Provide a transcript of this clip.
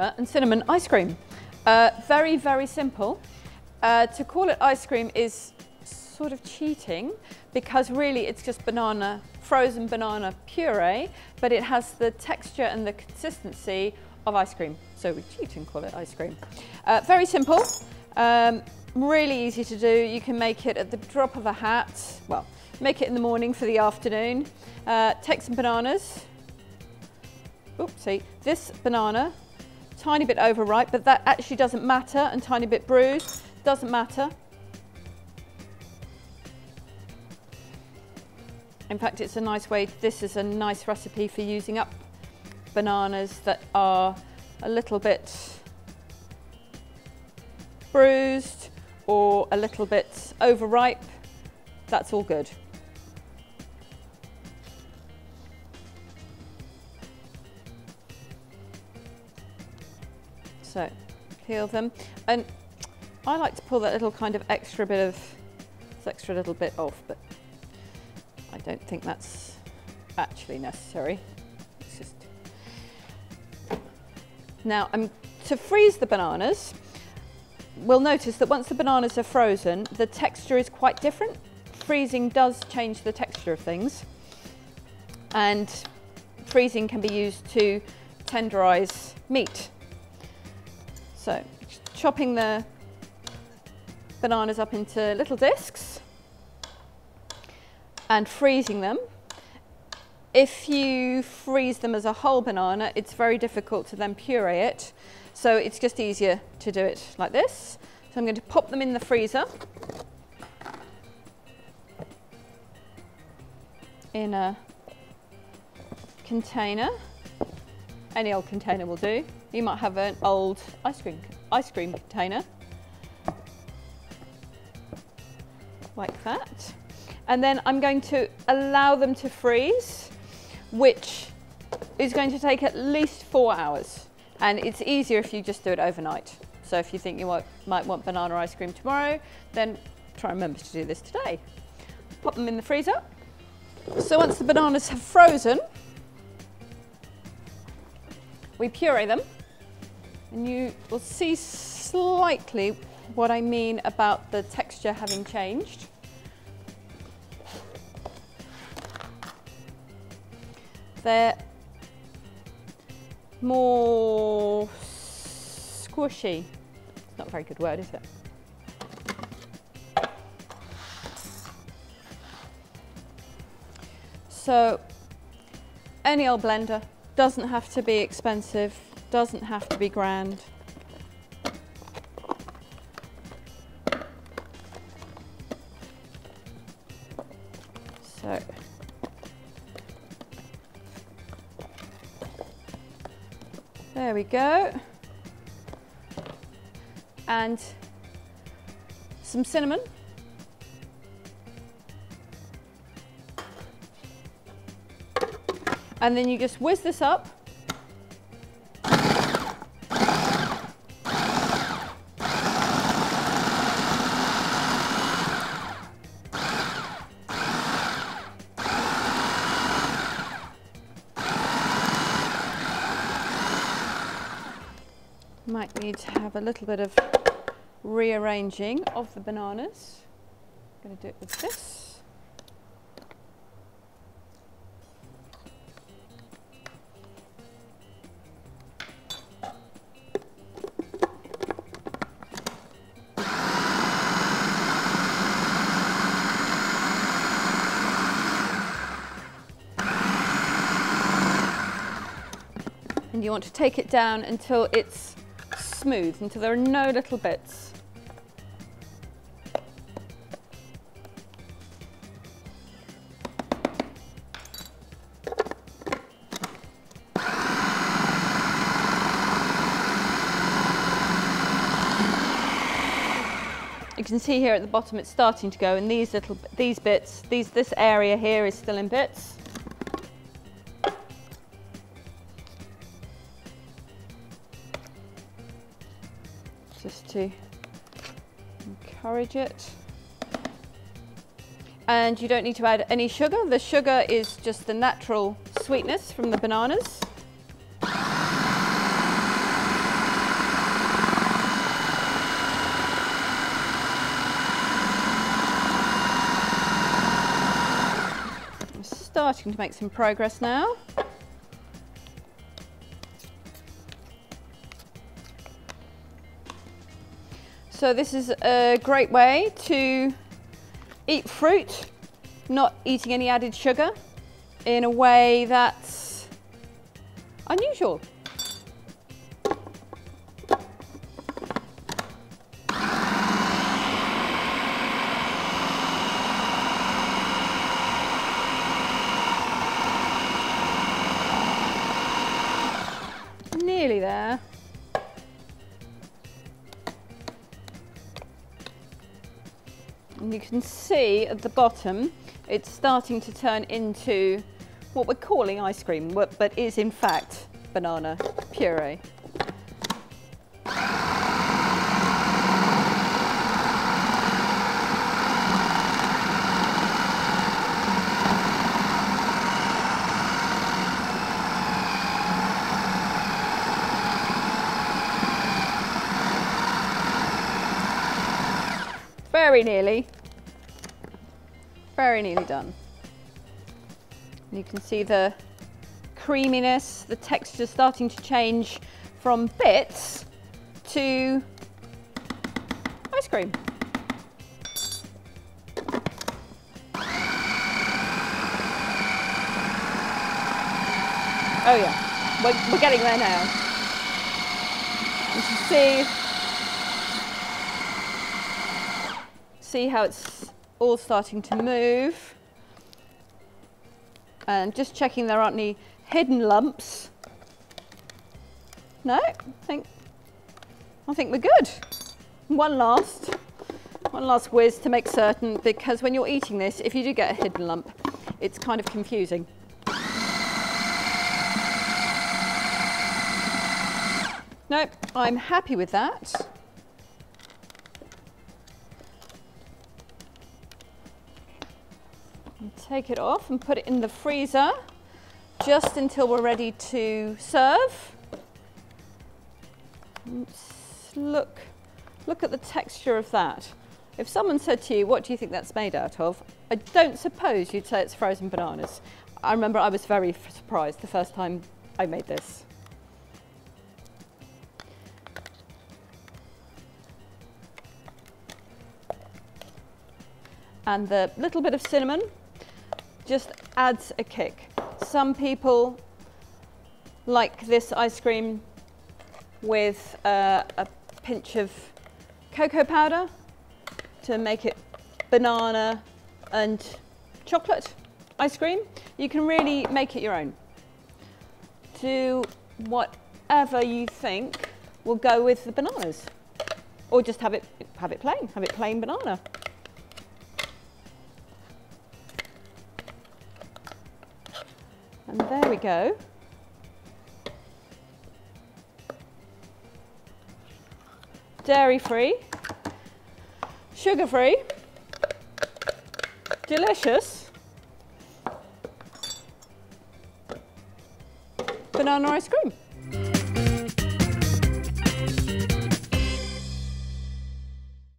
banana and cinnamon ice cream. Very, very simple. To call it ice cream is sort of cheating because really it's just banana, frozen banana puree, but it has the texture and the consistency of ice cream. So we cheat and call it ice cream. Very simple, really easy to do. You can make it at the drop of a hat. Well, make it in the morning for the afternoon. Take some bananas. Oops, see, this banana, tiny bit overripe, but that actually doesn't matter, and tiny bit bruised, doesn't matter. In fact, it's a nice way, this is a nice recipe for using up bananas that are a little bit bruised or a little bit overripe. That's all good. So peel them, and I like to pull that little kind of extra little bit off, but I don't think that's actually necessary. It's just... Now, to freeze the bananas, we'll notice that once the bananas are frozen, the texture is quite different. Freezing does change the texture of things, and freezing can be used to tenderize meat. So, chopping the bananas up into little discs and freezing them. If you freeze them as a whole banana, it's very difficult to then puree it. So it's just easier to do it like this. So I'm going to pop them in the freezer in a container. Any old container will do. You might have an old ice cream container, like that. And then I'm going to allow them to freeze, which is going to take at least 4 hours. And it's easier if you just do it overnight. So if you think you might want banana ice cream tomorrow, then try and remember to do this today. Pop them in the freezer. So once the bananas have frozen, we puree them, and you will see slightly what I mean about the texture having changed. They're more squishy. It's not a very good word, is it? So any old blender. Doesn't have to be expensive, doesn't have to be grand. So, there we go. And some cinnamon. And then you just whiz this up. Might need to have a little bit of rearranging of the bananas. I'm going to do it with this. And you want to take it down until it's smooth, until there are no little bits. You can see here at the bottom it's starting to go, and these bits, this area here is still in bits. Just to encourage it. And you don't need to add any sugar. The sugar is just the natural sweetness from the bananas. starting to make some progress now. So this is a great way to eat fruit, not eating any added sugar, in a way that's unusual. Nearly there. And you can see at the bottom, it's starting to turn into what we're calling ice cream, but is in fact banana puree. Very nearly done. You can see the creaminess, the texture starting to change from bits to ice cream. Oh yeah, we're getting there now. You can see how it's all starting to move, and just checking there aren't any hidden lumps. No, I think we're good. One last whiz to make certain, because when you're eating this, if you do get a hidden lump, it's kind of confusing. Nope, I'm happy with that. Take it off and put it in the freezer just until we're ready to serve. Look at the texture of that. If someone said to you, what do you think that's made out of? I don't suppose you'd say it's frozen bananas. I remember I was very surprised the first time I made this. And the little bit of cinnamon just adds a kick. Some people like this ice cream with a pinch of cocoa powder to make it banana and chocolate ice cream. You can really make it your own. Do whatever you think will go with the bananas, or just have it plain banana. And there we go. Dairy-free, sugar-free, delicious banana ice cream.